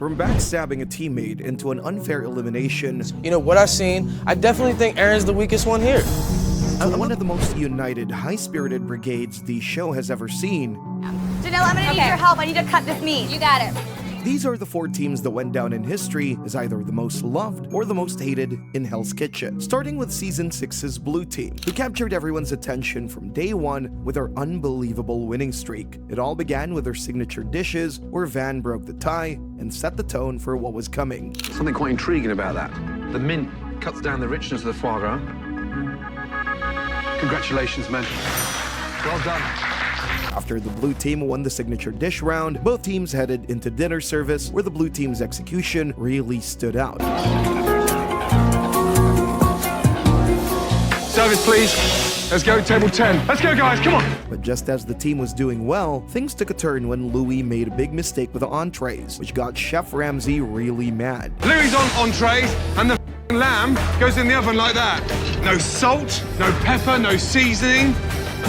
From backstabbing a teammate into an unfair elimination, You know, what I've seen, I definitely think Aaron's the weakest one here. to one of the most united, high-spirited brigades the show has ever seen, Janelle, I'm gonna need your help. I need to cut this meat. You got it. these are the 4 teams that went down in history as either the most loved or the most hated in Hell's Kitchen. Starting with Season 6's Blue Team, who captured everyone's attention from day 1 with their unbelievable winning streak. It all began with their signature dishes, where Van broke the tie and set the tone for what was coming. Something quite intriguing about that. The mint cuts down the richness of the foie gras. Congratulations, men. Well done. After the Blue Team won the signature dish round, both teams headed into dinner service, where the Blue Team's execution really stood out. Service, please. Let's go, table 10. Let's go, guys, come on. But just as the team was doing well, things took a turn when Louis made a big mistake with the entrees, which got Chef Ramsay really mad. Louis on entrees, and the lamb goes in the oven like that. No salt, no pepper, no seasoning,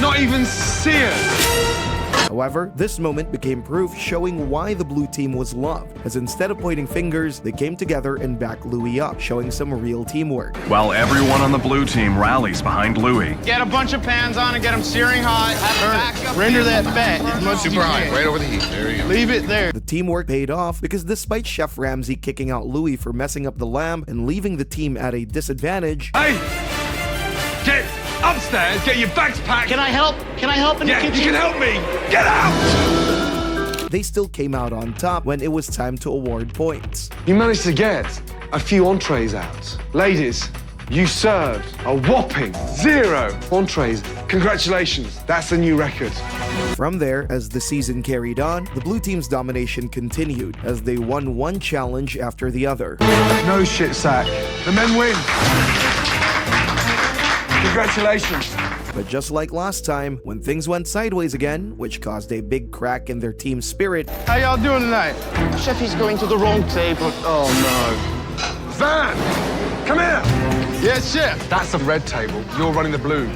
not even seared. However, this moment became proof showing why the Blue Team was loved, as instead of pointing fingers, they came together and backed Louis up, showing some real teamwork. While everyone on the blue team rallies behind Louis. Get a bunch of pans on and get them searing hot. Render that fat as much as you can. Right over the heat. There you go. Leave it there. The teamwork paid off because despite Chef Ramsay kicking out Louis for messing up the lamb and leaving the team at a disadvantage, Hey, get upstairs, get your bags packed. Can I help? Can I help in the Yeah, kitchen? you can help me. Get out! they still came out on top when it was time to award points. You managed to get a few entrees out. Ladies, you served a whopping 0 entrees. Congratulations, that's a new record. From there, as the season carried on, the Blue Team's domination continued as they won one challenge after the other. No shit, Sack. The men win. Congratulations. But just like last time, when things went sideways again, which caused a big crack in their team spirit, How y'all doing tonight? Chef, he's going to the wrong table. Oh, Van, come here. no. Yes, chef. That's the red table. You're running the blue.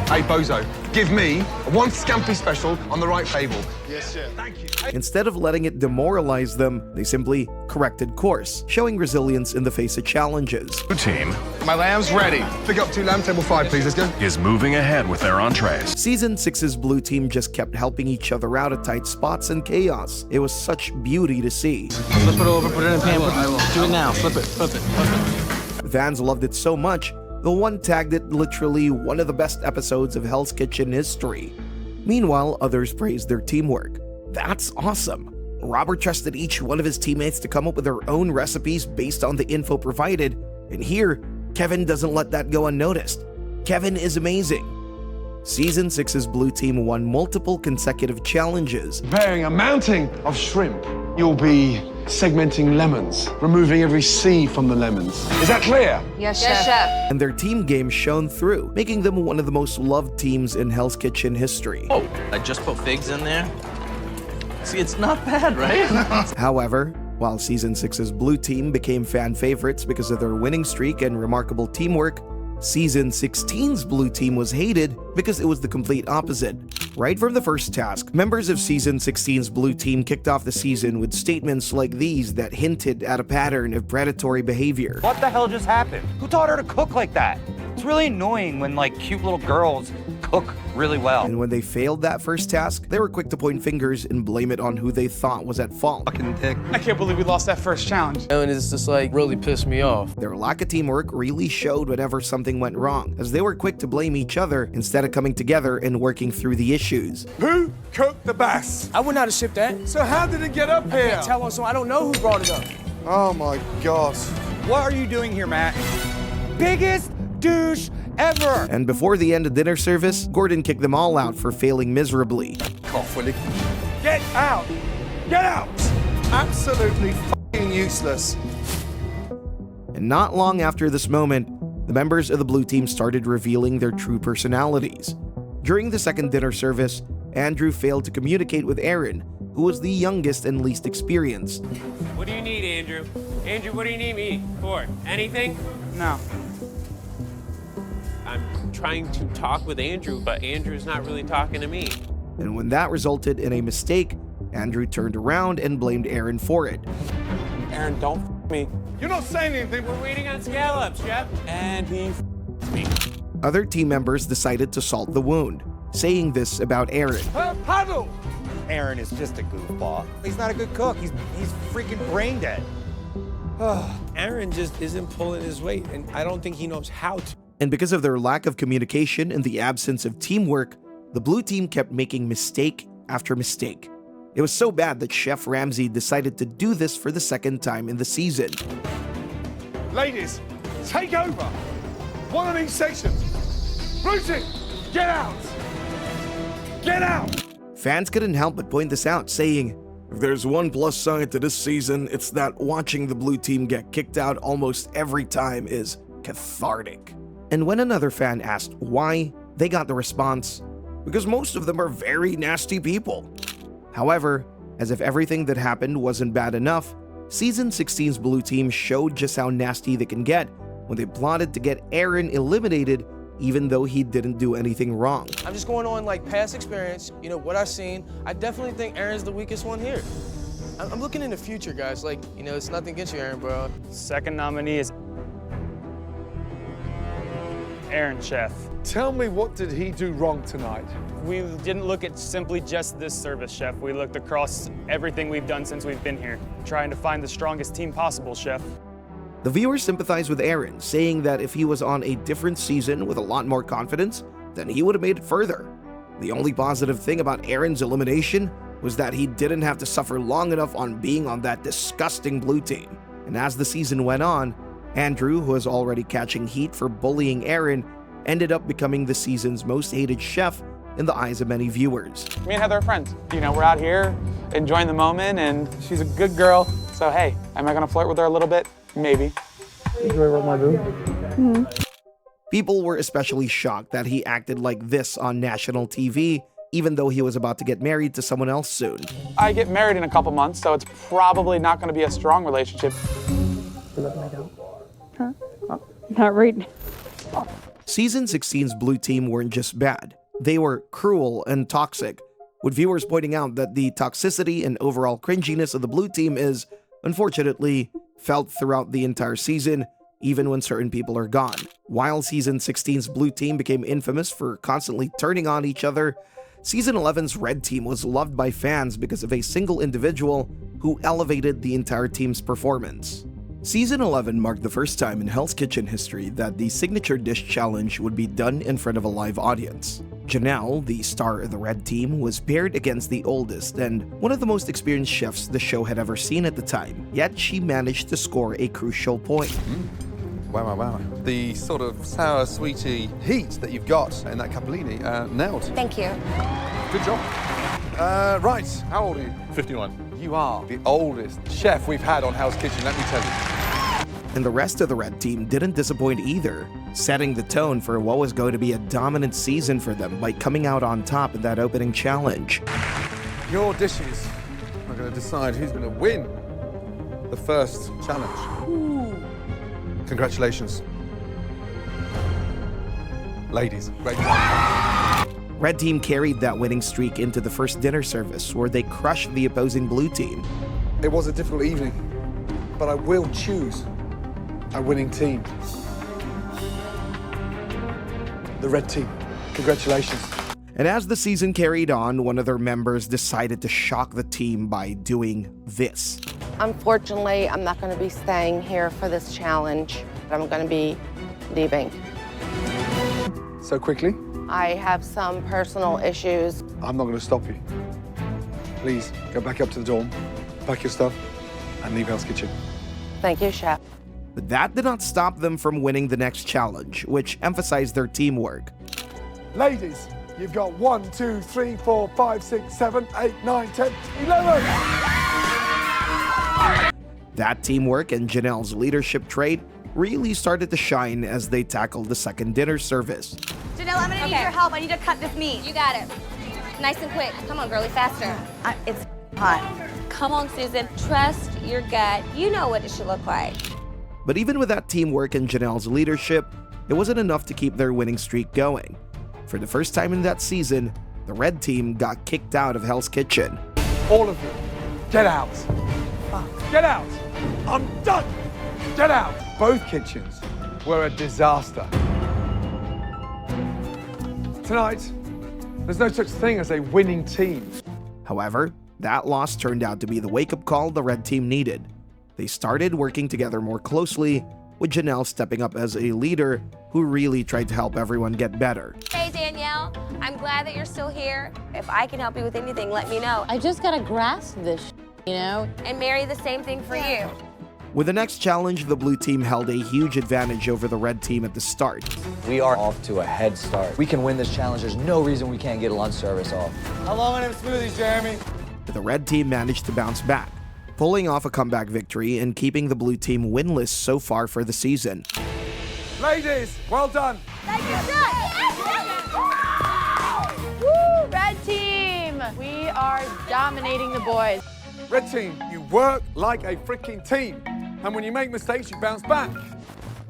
Hey, Bozo, give me one scampi special on the right table. Yes, chef. Thank you. instead of letting it demoralize them, they simply corrected course, showing resilience in the face of challenges. Blue team My lamb's ready. Pick up 2 lamb, table 5, please. Let's go. is moving ahead with their entrees. Season 6's Blue Team just kept helping each other out of tight spots and chaos. It was such beauty to see. Flip it over, put it in a pan. Do it now. Flip it, flip it, flip it. Vans loved it so much, the one tagged it literally one of the best episodes of Hell's Kitchen history. Meanwhile, others praised their teamwork. That's awesome. Robert trusted each one of his teammates to come up with their own recipes based on the info provided, and here, Kevin doesn't let that go unnoticed. Kevin is amazing. Season 6's Blue Team won multiple consecutive challenges, Preparing a mounting of shrimp. You'll be segmenting lemons, removing every seed from the lemons. Is that clear? Yes, chef. and their team game shone through, making them one of the most loved teams in Hell's Kitchen history. Oh, I just put figs in there. See, it's not bad, right? However, while Season 6's Blue Team became fan favorites because of their winning streak and remarkable teamwork, Season 16's Blue Team was hated because it was the complete opposite. Right from the first task, members of Season 16's Blue Team kicked off the season with statements like these that hinted at a pattern of predatory behavior. What the hell just happened? Who taught her to cook like that? It's really annoying when like cute little girls cook really well. And when they failed that first task, they were quick to point fingers and blame it on who they thought was at fault. I can't believe we lost that first challenge. And it's just like really pissed me off. Their lack of teamwork really showed whenever something went wrong, as they were quick to blame each other instead of coming together and working through the issues. Who cooked the bass? I would not have shipped that. So how did it get up here? Tell us, so I don't know who brought it up. Oh my God. What are you doing here, Matt? Biggest douche ever. And before the end of dinner service, Gordon kicked them all out for failing miserably. Get out! Get out! Absolutely f***ing useless. And not long after this moment, the members of the Blue Team started revealing their true personalities. During the second dinner service, Andrew failed to communicate with Aaron, who was the youngest and least experienced. What do you need, Andrew? Andrew, what do you need me for? Anything? No. I'm trying to talk with Andrew, but Andrew's not really talking to me. And when that resulted in a mistake, Andrew turned around and blamed Aaron for it. Aaron, don't f me. You're not saying anything. We're waiting on scallops, Chef. And he f me. Other team members decided to salt the wound, saying this about Aaron. Paddle! Aaron is just a goofball. He's not a good cook. He's freaking brain dead. Aaron just isn't pulling his weight, and I don't think he knows how to. And because of their lack of communication and the absence of teamwork, the blue team kept making mistake after mistake. It was so bad that Chef Ramsay decided to do this for the second time in the season. Ladies, take over. One on each section. Blue team, get out. Get out. Fans couldn't help but point this out, saying, "If there's one plus side to this season, it's that watching the blue team get kicked out almost every time is cathartic." And when another fan asked why, they got the response, "Because most of them are very nasty people." However, as if everything that happened wasn't bad enough, Season 16's blue team showed just how nasty they can get when they plotted to get Aaron eliminated even though he didn't do anything wrong. I'm just going on like past experience, what I've seen. I definitely think Aaron's the weakest one here. I'm looking in the future, guys. It's nothing against you, Aaron, bro. Second nominee is Aaron, Chef. Tell me, what did he do wrong tonight? We didn't look at simply just this service, Chef. We looked across everything we've done since we've been here, trying to find the strongest team possible, Chef. The viewers sympathized with Aaron, saying that if he was on a different season with a lot more confidence, then he would have made it further. The only positive thing about Aaron's elimination was that he didn't have to suffer long enough on being on that disgusting blue team. And as the season went on, Andrew, who was already catching heat for bullying Aaron, ended up becoming the season's most hated chef in the eyes of many viewers. Me and Heather are friends. We're out here enjoying the moment, and she's a good girl. So, hey, am I going to flirt with her a little bit? Maybe. Enjoy what my boo. People were especially shocked that he acted like this on national TV, even though he was about to get married to someone else soon. I get married in a couple months, so it's probably not going to be a strong relationship. Huh? Not right now. Season 16's blue team weren't just bad, they were cruel and toxic, with viewers pointing out that the toxicity and overall cringiness of the blue team is, unfortunately, felt throughout the entire season, even when certain people are gone. While Season 16's blue team became infamous for constantly turning on each other, Season 11's red team was loved by fans because of a single individual who elevated the entire team's performance. Season 11 marked the first time in Hell's Kitchen history that the Signature Dish Challenge would be done in front of a live audience. Janelle, the star of the red team, was paired against the oldest and one of the most experienced chefs the show had ever seen at the time, yet she managed to score a crucial point. Wow. The sort of sour, sweety heat that you've got in that capellini, nailed. Thank you. Good job. Right, how old are you? 51. You are the oldest chef we've had on Hell's Kitchen, let me tell you. And the rest of the red team didn't disappoint either, setting the tone for what was going to be a dominant season for them by coming out on top in that opening challenge. Your dishes are going to decide who's going to win the first challenge. Ooh. Congratulations. Ladies, great job. Red team carried that winning streak into the first dinner service, where they crushed the opposing blue team. It was a difficult evening, but I will choose a winning team. The red team. Congratulations. And as the season carried on, one of their members decided to shock the team by doing this. Unfortunately, I'm not going to be staying here for this challenge. I'm going to be leaving. So quickly? I have some personal issues. I'm not going to stop you. Please, go back up to the dorm, pack your stuff, and leave Hell's Kitchen. Thank you, Chef. But that did not stop them from winning the next challenge, which emphasized their teamwork. Ladies, you've got 1, 2, 3, 4, 5, 6, 7, 8, 9, 10, 11! That teamwork and Janelle's leadership trait really started to shine as they tackled the second dinner service. Janelle, I'm gonna need your help. I need to cut this meat. You got it. Nice and quick. Come on, girlie, faster. It's hot. Come on, Susan. Trust your gut. You know what it should look like. But even with that teamwork and Janelle's leadership, it wasn't enough to keep their winning streak going. For the first time in that season, the red team got kicked out of Hell's Kitchen. All of you, get out. Get out. I'm done. Get out. Both kitchens were a disaster. Tonight, there's no such thing as a winning team. However, that loss turned out to be the wake-up call the red team needed. They started working together more closely, with Janelle stepping up as a leader who really tried to help everyone get better. Hey, Danielle, I'm glad that you're still here. If I can help you with anything, let me know. I just gotta grasp this, you know? And Mary, the same thing for you. With the next challenge, the blue team held a huge advantage over the red team at the start. We are off to a head start. We can win this challenge. There's no reason we can't get lunch service off. How long are them smoothies, Jeremy? But the red team managed to bounce back, pulling off a comeback victory and keeping the blue team winless so far for the season. Ladies, well done. Woo, red team! We are dominating the boys. Red team, you work like a freaking team. And when you make mistakes, you bounce back.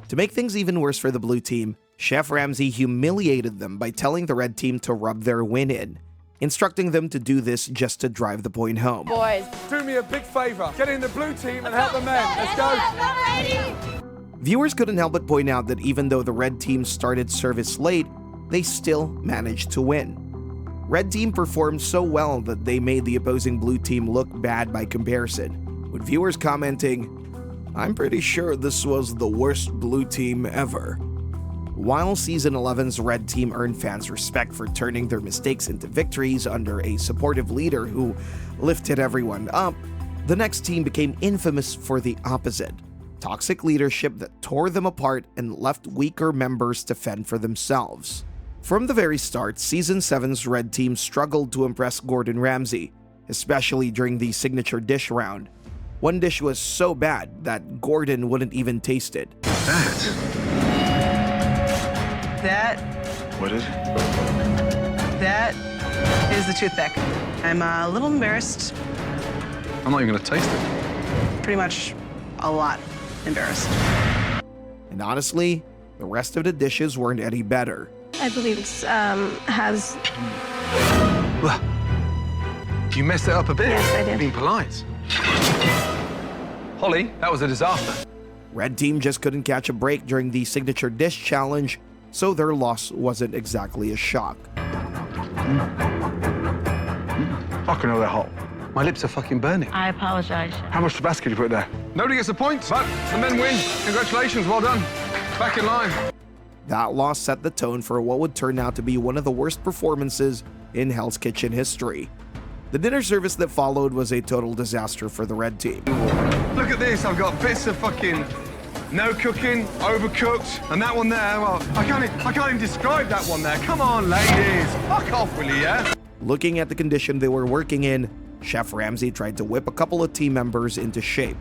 To make things even worse for the blue team, Chef Ramsay humiliated them by telling the red team to rub their win in, instructing them to do this just to drive the point home. Boys, do me a big favor. Get in the blue team and help the men. Let's go. Viewers couldn't help but point out that even though the red team started service late, they still managed to win. Red team performed so well that they made the opposing blue team look bad by comparison, with viewers commenting, "I'm pretty sure this was the worst blue team ever." While Season 11's red team earned fans' respect for turning their mistakes into victories under a supportive leader who lifted everyone up, the next team became infamous for the opposite: toxic leadership that tore them apart and left weaker members to fend for themselves. From the very start, Season 7's red team struggled to impress Gordon Ramsay, especially during the signature dish round. One dish was so bad that Gordon wouldn't even taste it. That What is it? That is the toothpick. I'm a little embarrassed, I'm not even going to taste it. pretty much a lot embarrassed. And honestly, the rest of the dishes weren't any better. I believe it has... You messed it up a bit. Yes, I did. Being polite. Holly, that was a disaster. Red team just couldn't catch a break during the signature dish challenge, so their loss wasn't exactly a shock. Fucking hell, they're hot. My lips are fucking burning. I apologize. How much Tabasco did you put there? Nobody gets a point, but the men win. Congratulations, well done. Back in line. That loss set the tone for what would turn out to be one of the worst performances in Hell's Kitchen history. The dinner service that followed was a total disaster for the red team. Look at this, I've got bits of fucking no cooking, overcooked, and that one there, well, I can't even describe that one there. Come on, ladies, fuck off, will you, yeah? Looking at the condition they were working in, Chef Ramsay tried to whip a couple of team members into shape.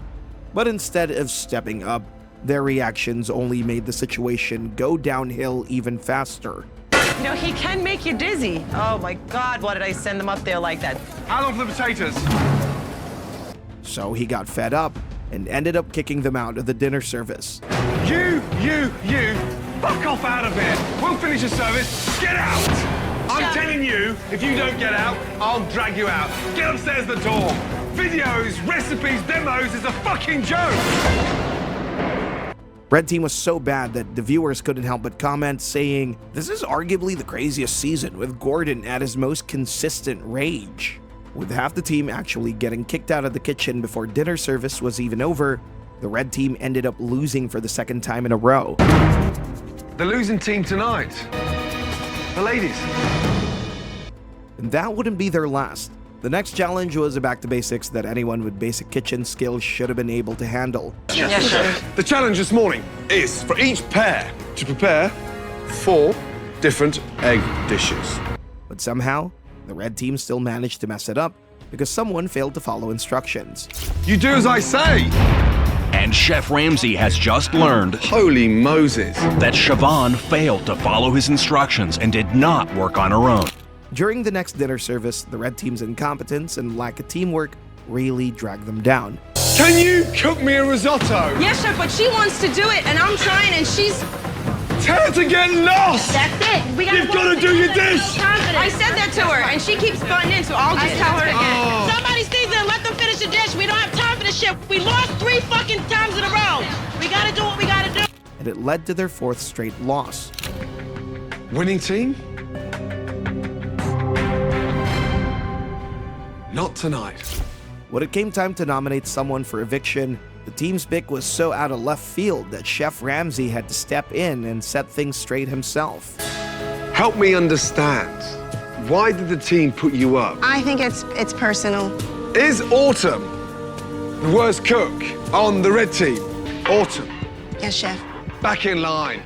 But instead of stepping up, their reactions only made the situation go downhill even faster. You know, he can make you dizzy. Oh my God, why did I send them up there like that? How long for the potatoes? So he got fed up and ended up kicking them out of the dinner service. You, fuck off out of here. We'll finish the service, get out. I'm telling you, if you don't get out, I'll drag you out. Get upstairs the door. Videos, recipes, demos is a fucking joke. Red team was so bad that the viewers couldn't help but comment saying, "This is arguably the craziest season, with Gordon at his most consistent rage." With half the team actually getting kicked out of the kitchen before dinner service was even over, the red team ended up losing for the second time in a row. The losing team tonight. The ladies. And that wouldn't be their last. The next challenge was a back to basics that anyone with basic kitchen skills should have been able to handle. Yes, sir. The challenge this morning is for each pair to prepare 4 different egg dishes. But somehow, the red team still managed to mess it up because someone failed to follow instructions. You do as I say. And Chef Ramsay has just learned, Holy Moses, that Siobhan failed to follow his instructions and did not work on her own. During the next dinner service, the red team's incompetence and lack of teamwork really dragged them down. Can you cook me a risotto? Yes, chef, but she wants to do it, and I'm trying, and she's... Tell her to get lost! That's it. You've got to do your dish! I said that to her, and she keeps butting in, so I'll just tell her again. Oh. Somebody a dish. We don't have time for this shit. We lost 3 fucking times in a row. We gotta do what we gotta do. And it led to their 4th straight loss. Winning team? Not tonight. When it came time to nominate someone for eviction, the team's pick was so out of left field that Chef Ramsay had to step in and set things straight himself. Help me understand. Why did the team put you up? I think it's personal. Is Autumn the worst cook on the red team? Autumn. Yes, Chef. Back in line.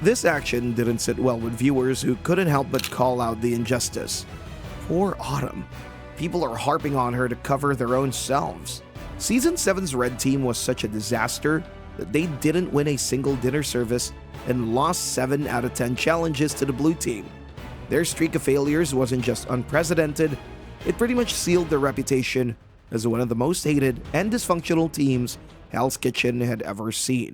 This action didn't sit well with viewers who couldn't help but call out the injustice. Poor Autumn. People are harping on her to cover their own selves. Season 7's red team was such a disaster that they didn't win a single dinner service and lost 7 out of 10 challenges to the blue team. Their streak of failures wasn't just unprecedented, it pretty much sealed their reputation as one of the most hated and dysfunctional teams Hell's Kitchen had ever seen.